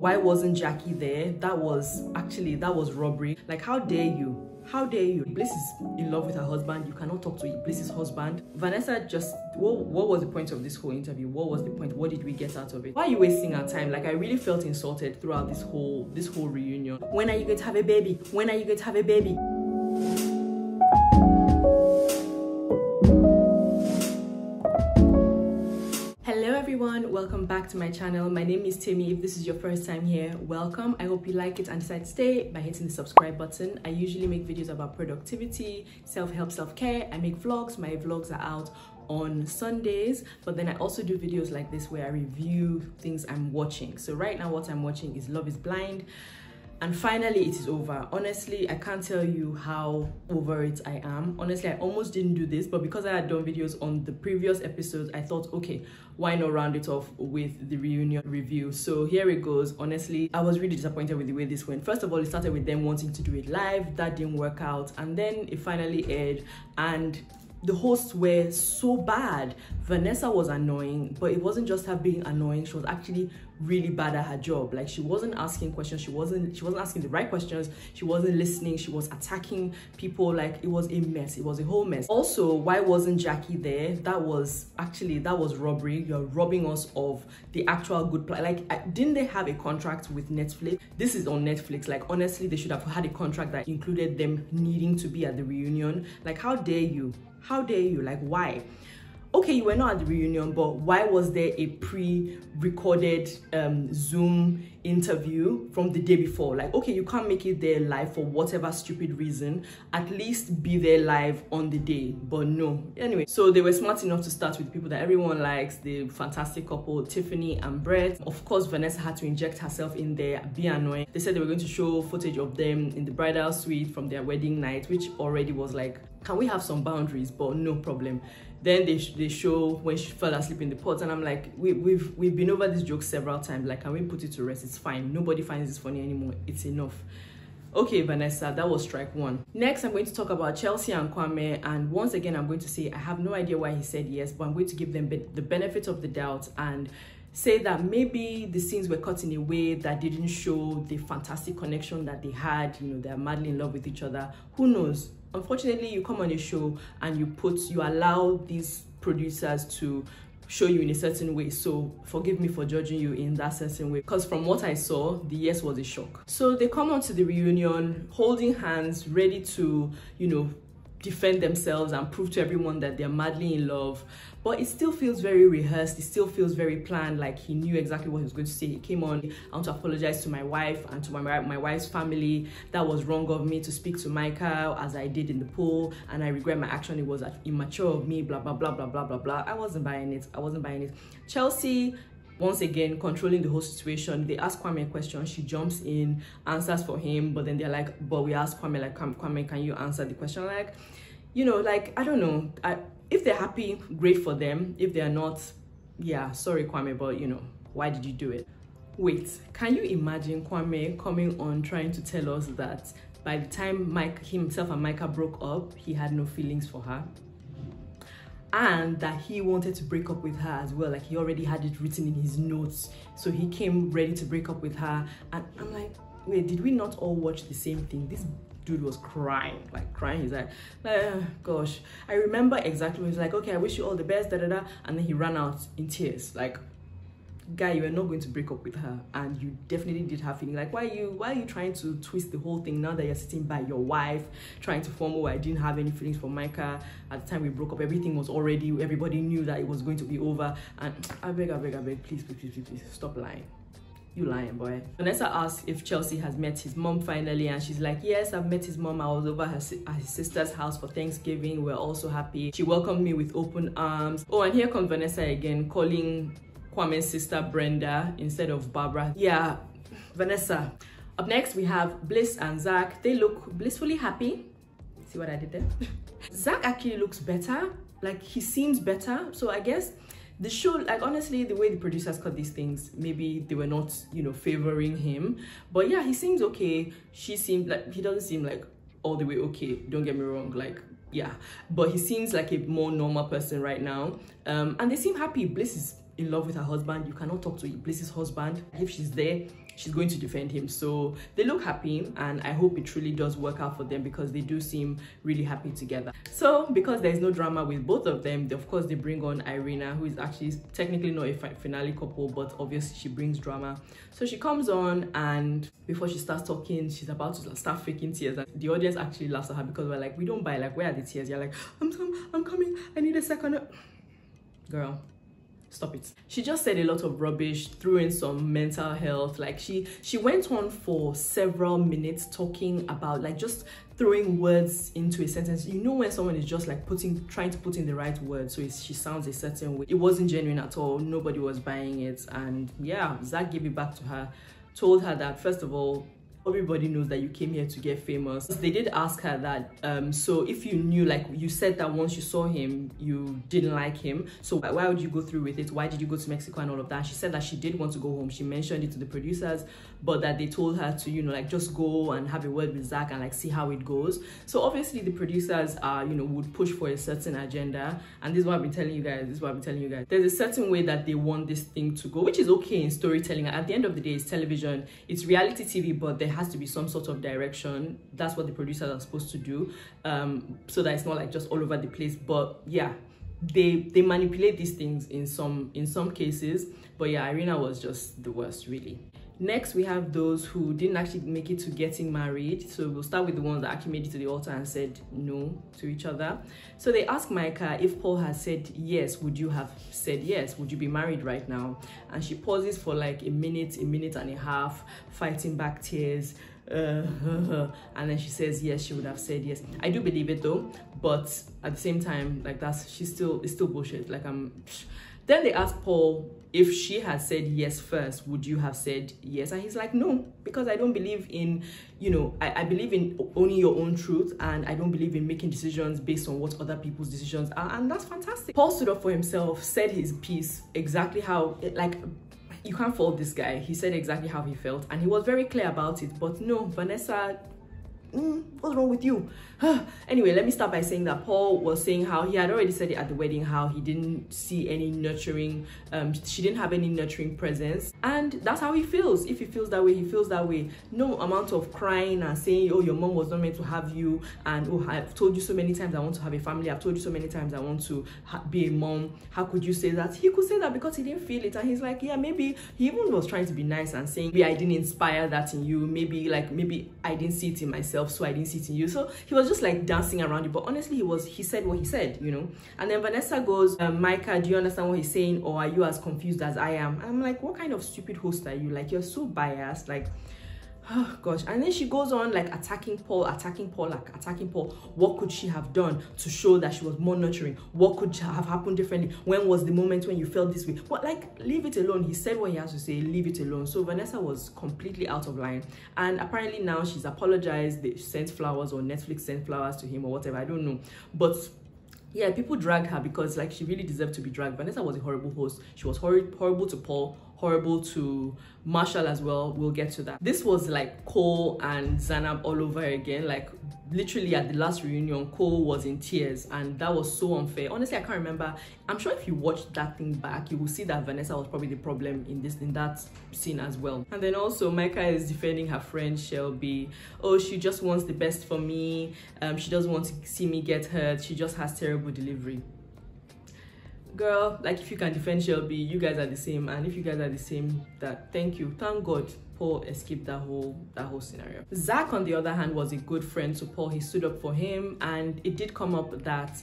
Why wasn't Jackie there? That was robbery. Like, how dare you? How dare you? Bliss is in love with her husband. You cannot talk to Bliss's husband. Vanessa just, what was the point of this whole interview? What was the point? What did we get out of it? Why are you wasting our time? Like, I really felt insulted throughout this whole reunion. When are you going to have a baby? When are you going to have a baby? Hello everyone, welcome back to my channel. My name is Timmy. If this is your first time here, welcome. I hope you like it and decide to stay by hitting the subscribe button. I usually make videos about productivity, self-help, self-care. I make vlogs. My vlogs are out on Sundays, but then I also do videos like this where I review things I'm watching. So right now what I'm watching is Love is Blind. And finally it is over. Honestly, I can't tell you how over it I am. Honestly, I almost didn't do this, but because I had done videos on the previous episodes, I thought, okay, why not round it off with the reunion review? So here it goes. Honestly, I was really disappointed with the way this went. First of all, it started with them wanting to do it live. That didn't work out, and then it finally aired, and the hosts were so bad. Vanessa was annoying, but it wasn't just her being annoying. She was actually really bad at her job. Like, she wasn't asking questions. She wasn't asking the right questions. She wasn't listening. She was attacking people. Like, it was a mess. It was a whole mess. Also, why wasn't Jackie there? That was robbery. You're robbing us of the actual good play. Like, didn't they have a contract with Netflix? This is on Netflix. Like, honestly, they should have had a contract that included them needing to be at the reunion. Like, how dare you? How dare you? Like, why? Okay, you were not at the reunion, but why was there a pre-recorded Zoom interview from the day before? Like, okay, you can't make it there live for whatever stupid reason. At least be there live on the day, but no. Anyway, so they were smart enough to start with people that everyone likes, the fantastic couple, Tiffany and Brett. Of course, Vanessa had to inject herself in there, be annoying. They said they were going to show footage of them in the bridal suite from their wedding night, which already was like, can we have some boundaries? But no problem. Then they show when she fell asleep in the pot, and I'm like, we've been over this joke several times. Like, can we put it to rest? It's fine. Nobody finds this funny anymore. It's enough. Okay, Vanessa, that was strike one. Next, I'm going to talk about Chelsea and Kwame, and once again, I'm going to say I have no idea why he said yes, but I'm going to give them the benefit of the doubt and say that maybe the scenes were cut in a way that didn't show the fantastic connection that they had. You know, they're madly in love with each other. Who knows? Unfortunately, you come on a show and you allow these producers to show you in a certain way. So forgive me for judging you in that certain way, because from what I saw, the yes was a shock. So they come on to the reunion holding hands, ready to, you know, defend themselves and prove to everyone that they're madly in love. But it still feels very rehearsed. It still feels very planned. Like, he knew exactly what he was going to say. He came on, I want to apologize to my wife and to my wife's family. That was wrong of me to speak to Michael as I did in the pool, and I regret my action. It was immature of me, blah, blah, blah, blah, blah, blah, blah. I wasn't buying it. Chelsea, once again, controlling the whole situation. They ask Kwame a question, she jumps in, answers for him, but then they're like, but we ask Kwame, like, Kwame, can you answer the question? Like, you know, like, I don't know. If they're happy, great for them. If they're not, yeah, sorry, Kwame, but, you know, why did you do it? Wait, can you imagine Kwame coming on trying to tell us that by the time himself and Micah broke up, he had no feelings for her? And that he wanted to break up with her as well. Like, he already had it written in his notes. So he came ready to break up with her. And I'm like, wait, did we not all watch the same thing? This dude was crying. He's like, gosh. I remember exactly when he's like, okay, I wish you all the best, da da da. And then he ran out in tears. Like, guy, you were not going to break up with her, and you definitely did have feeling. Like, why are you trying to twist the whole thing now that you're sitting by your wife, trying to form, oh, I didn't have any feelings for Micah at the time we broke up. Everything was already, everybody knew that it was going to be over. And I beg, please, stop lying. You lying, boy. Vanessa asked if Chelsea has met his mom finally, and she's like, yes, I've met his mom. I was over at his sister's house for Thanksgiving. We're all so happy. She welcomed me with open arms. Oh, and here comes Vanessa again, calling Kwame's sister Brenda instead of Barbara. Yeah, Vanessa. Up next, we have Bliss and Zach. They look blissfully happy. See what I did there? Zach actually looks better. Like, he seems better. So I guess the show, like, honestly, the way the producers cut these things, maybe they were not, you know, favoring him. But yeah, he seems okay. She seems like, he doesn't seem like all the way okay. Don't get me wrong. Like, yeah, but he seems like a more normal person right now. And they seem happy. Bliss is in love with her husband. You cannot talk to Bliss's husband. If she's there, she's going to defend him. So they look happy, and I hope it truly does work out for them, because they do seem really happy together. So because there's no drama with both of them, of course they bring on Irina, who is actually technically not a finale couple, but obviously she brings drama. So she comes on, and before she starts talking, she's about to start faking tears, and the audience actually laughs at her, because we're like, we don't buy, like, where are the tears? You're like, I'm coming, I need a second. Girl, stop it. She just said a lot of rubbish, threw in some mental health. Like she went on for several minutes talking about, like, just throwing words into a sentence. You know when someone is just like trying to put in the right words, so she sounds a certain way. It wasn't genuine at all. Nobody was buying it. And yeah, Zach gave it back to her, told her that, first of all, everybody knows that you came here to get famous. They did ask her that, so if you knew, like you said that once you saw him, you didn't like him, so why would you go through with it? Why did you go to Mexico and all of that? She said that she did want to go home. She mentioned it to the producers, but that they told her to, you know, like, just go and have a word with Zach and like see how it goes. So obviously the producers you know, would push for a certain agenda, and this is what I've been telling you guys. There's a certain way that they want this thing to go, which is okay in storytelling. At the end of the day, it's television, it's reality TV, but there has to be some sort of direction. That's what the producers are supposed to do, so that it's not like just all over the place. But yeah, they manipulate these things in some cases. But yeah, Irina was just the worst, really. Next, we have those who didn't actually make it to getting married. So we'll start with the ones that actually made it to the altar and said no to each other. So they asked Micah, if Paul had said yes, would you have said yes? Would you be married right now? And she pauses for like a minute and a half, fighting back tears. And then she says yes, she would have said yes. I do believe it though, but at the same time, like, it's still bullshit. Like, then they asked Paul, if she had said yes first, would you have said yes? And he's like, no, because I don't believe in, you know, I believe in owning your own truth, and I don't believe in making decisions based on what other people's decisions are. And that's fantastic. Paul stood up for himself, said his piece, exactly how, like, you can't fault this guy. He said exactly how he felt, and he was very clear about it. But no, Vanessa, what's wrong with you? Anyway, let me start by saying that Paul was saying how he had already said it at the wedding, how he didn't see any nurturing, she didn't have any nurturing presence, and that's how he feels. If he feels that way, he feels that way. No amount of crying and saying, oh, your mom was not meant to have you, and oh, I've told you so many times I want to have a family, I've told you so many times I want to be a mom, how could you say that? He could say that because he didn't feel it. And he's like, yeah, maybe he even was trying to be nice and saying, maybe I didn't inspire that in you, maybe I didn't see it in myself, so I didn't see it in you. So he was just like dancing around it, but honestly he said what he said, you know. And then Vanessa goes, Micah, do you understand what he's saying, or are you as confused as I am? I'm like, what kind of stupid host are you? Like, you're so biased, like, oh gosh. And then she goes on like attacking Paul. What could she have done to show that she was more nurturing? What could have happened differently? When was the moment when you felt this way? But like, leave it alone. He said what he has to say, leave it alone. So Vanessa was completely out of line, and apparently now she's apologized. They sent flowers, or Netflix sent flowers to him, or whatever, I don't know. But yeah, people dragged her because like she really deserved to be dragged. Vanessa was a horrible host. She was horrible to Paul, horrible to Marshall as well. We'll get to that. This was like Cole and Zanab all over again. Like, literally at the last reunion, Cole was in tears, and that was so unfair. Honestly, I can't remember. I'm sure if you watch that thing back, you will see that Vanessa was probably the problem in that scene as well. And then also Micah is defending her friend Shelby. Oh, she just wants the best for me. She doesn't want to see me get hurt. She just has terrible delivery. Girl, like, if you can defend Shelby, you guys are the same. And if you guys are the same, that, thank you, thank God Paul escaped that whole scenario. Zach, on the other hand, was a good friend to Paul. He stood up for him, and it did come up that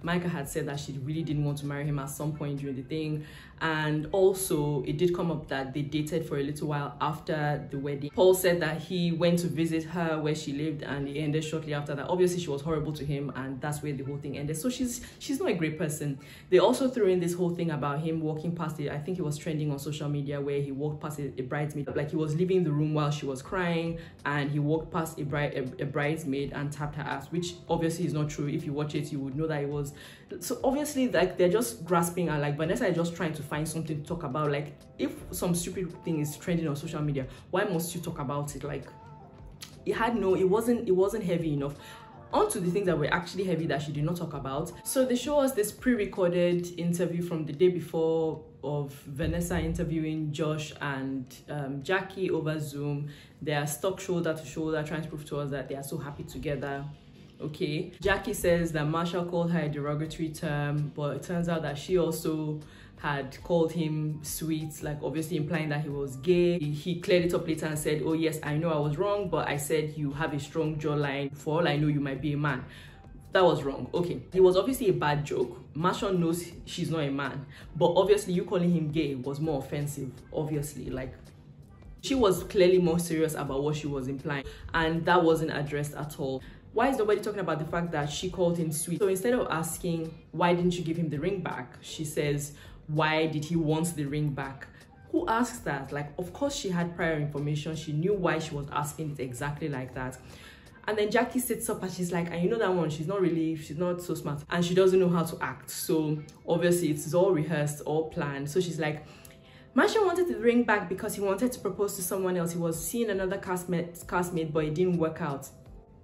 Micah had said that she really didn't want to marry him at some point during the thing. And also it did come up that they dated for a little while after the wedding. Paul said that he went to visit her where she lived, and it ended shortly after that. Obviously she was horrible to him, and that's where the whole thing ended. So she's not a great person. They also threw in this whole thing about him walking past it. I think it was trending on social media, where he walked past a bridesmaid, like he was leaving the room while she was crying, and he walked past a bridesmaid and tapped her ass, which obviously is not true. If you watch it, you would know that it was. So obviously, like, they're just grasping, and like Vanessa is just trying to find something to talk about. Like, if some stupid thing is trending on social media, why must you talk about it? Like, it wasn't heavy enough. On to the things that were actually heavy that she did not talk about. So they show us this pre-recorded interview from the day before of Vanessa interviewing Josh and Jackie over Zoom. They are stuck shoulder to shoulder, trying to prove to us that they are so happy together. Okay, Jackie says that Marshall called her a derogatory term, but it turns out that she also had called him sweet, like obviously implying that he was gay. He cleared it up later and said, oh yes, I know I was wrong, but I said you have a strong jawline. For all I know, you might be a man. That was wrong. Okay, it was obviously a bad joke. Marshall knows she's not a man, but obviously you calling him gay was more offensive. Obviously, like, she was clearly more serious about what she was implying, and that wasn't addressed at all. Why is nobody talking about the fact that she called him sweet? So instead of asking, why didn't you give him the ring back? She says, why did he want the ring back? Who asks that? Like, of course she had prior information. She knew why she was asking it exactly like that. And then Jackie sits up and she's like, and you know that one, she's not so smart and she doesn't know how to act. So obviously it's all rehearsed, all planned. So she's like, Marshall wanted the ring back because he wanted to propose to someone else. He was seeing another castmate, but it didn't work out.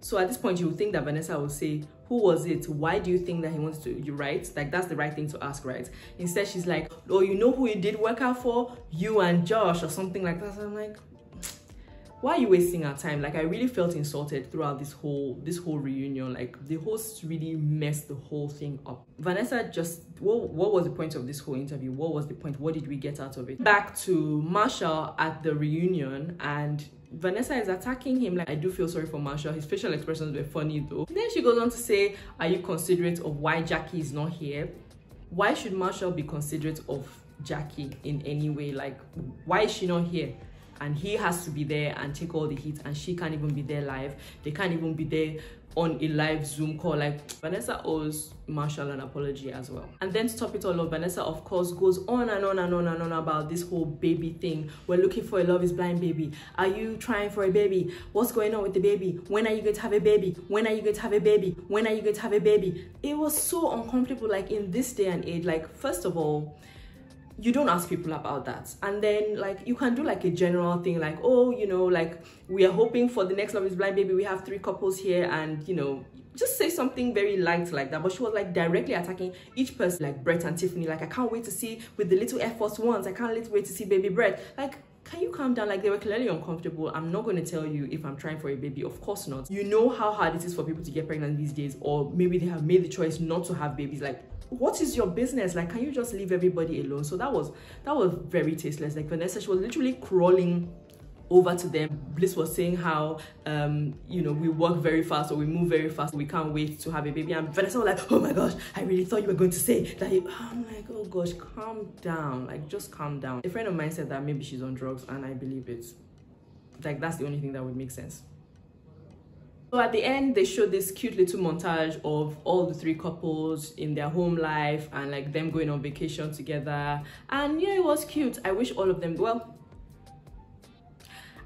So at this point, you would think that Vanessa would say, who was it? Why do you think that he wants to, you right? Like, that's the right thing to ask, right? Instead, she's like, oh, you know who it did work out for? You and Josh, or something like that. So I'm like, why are you wasting our time? Like, I really felt insulted throughout this whole reunion. Like, the host really messed the whole thing up. Vanessa just, what was the point of this whole interview? What was the point? What did we get out of it? Back to Marshall at the reunion, and Vanessa is attacking him. Like, I do feel sorry for Marshall. His facial expressions were funny though. Then she goes on to say, are you considerate of why Jackie is not here? Why should Marshall be considerate of Jackie in any way? Like, why is she not here? And he has to be there and take all the heat, and she can't even be there live. They can't even be there on a live Zoom call. Like, Vanessa owes Marshall an apology as well. And then to top it all off, Vanessa of course goes on and on and on and on about this whole baby thing. We're looking for a Love is Blind baby. Are you trying for a baby? What's going on with the baby? When are you going to have a baby? When are you going to have a baby? When are you going to have a baby? It was so uncomfortable. Like, in this day and age, like, first of all, you don't ask people about that. And then, like, you can do like a general thing, like, oh, you know, like, we are hoping for the next Love is Blind baby. We have 3 couples here, and, you know, just say something very light like that. But she was like directly attacking each person, like Brett and Tiffany. Like, I can't wait to see with the little Air Force Ones. I can't wait to see baby Brett. Like, can you calm down? Like, they were clearly uncomfortable. I'm not going to tell you if I'm trying for a baby. Of course not. You know how hard it is for people to get pregnant these days, or maybe they have made the choice not to have babies. Like, what is your business? Like, can you just leave everybody alone? So that was very tasteless. Like, Vanessa, she was literally crawling over to them. Bliss was saying how you know, we work very fast, or we move very fast, we can't wait to have a baby. And Vanessa was like, oh my gosh, I really thought you were going to say that. I'm like, oh gosh, calm down. Like, just calm down. A friend of mine said that maybe she's on drugs, and I believe it. Like, that's the only thing that would make sense. So at the end, they showed this cute little montage of all the 3 couples in their home life, and like them going on vacation together. And yeah, it was cute. I wish all of them, well,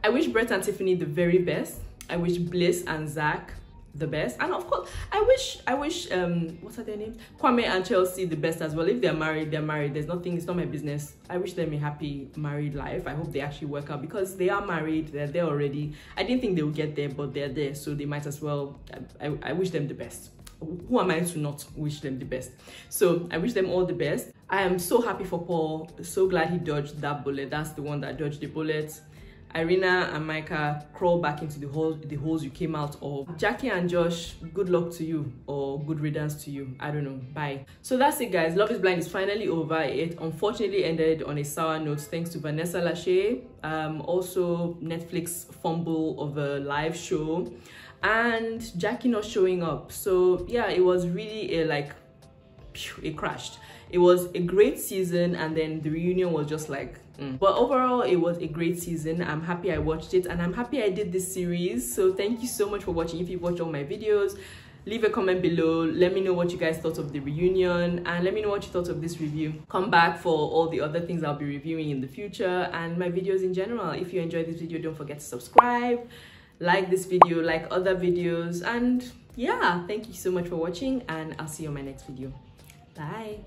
I wish Brett and Tiffany the very best. I wish Bliss and Zach the best, and of course I wish what are their names, Kwame and Chelsea, the best as well. If they're married, they're married. There's nothing, it's not my business. I wish them a happy married life. I hope they actually work out, because they are married, they're there already. I didn't think they would get there, but they're there, so they might as well. I wish them the best. Who am I to not wish them the best? So I wish them all the best. I am so happy for Paul, so glad he dodged that bullet. That's the one that dodged the bullet. Irina and Micah, crawl back into the holes you came out of. Jackie and Josh, good luck to you, or good riddance to you. I don't know. Bye. So that's it, guys. Love is Blind is finally over. It unfortunately ended on a sour note, thanks to Vanessa Lachey. Also Netflix fumble of a live show, and Jackie not showing up. So yeah, it was really it crashed. It was a great season, and then the reunion was just like But overall, it was a great season. I'm happy I watched it, and I'm happy I did this series. So thank you so much for watching. If you've watched all my videos, leave a comment below. Let me know what you guys thought of the reunion, and let me know what you thought of this review. Come back for all the other things I'll be reviewing in the future, and my videos in general. If you enjoyed this video, don't forget to subscribe, like this video, like other videos, and yeah, thank you so much for watching, and I'll see you on my next video. Bye.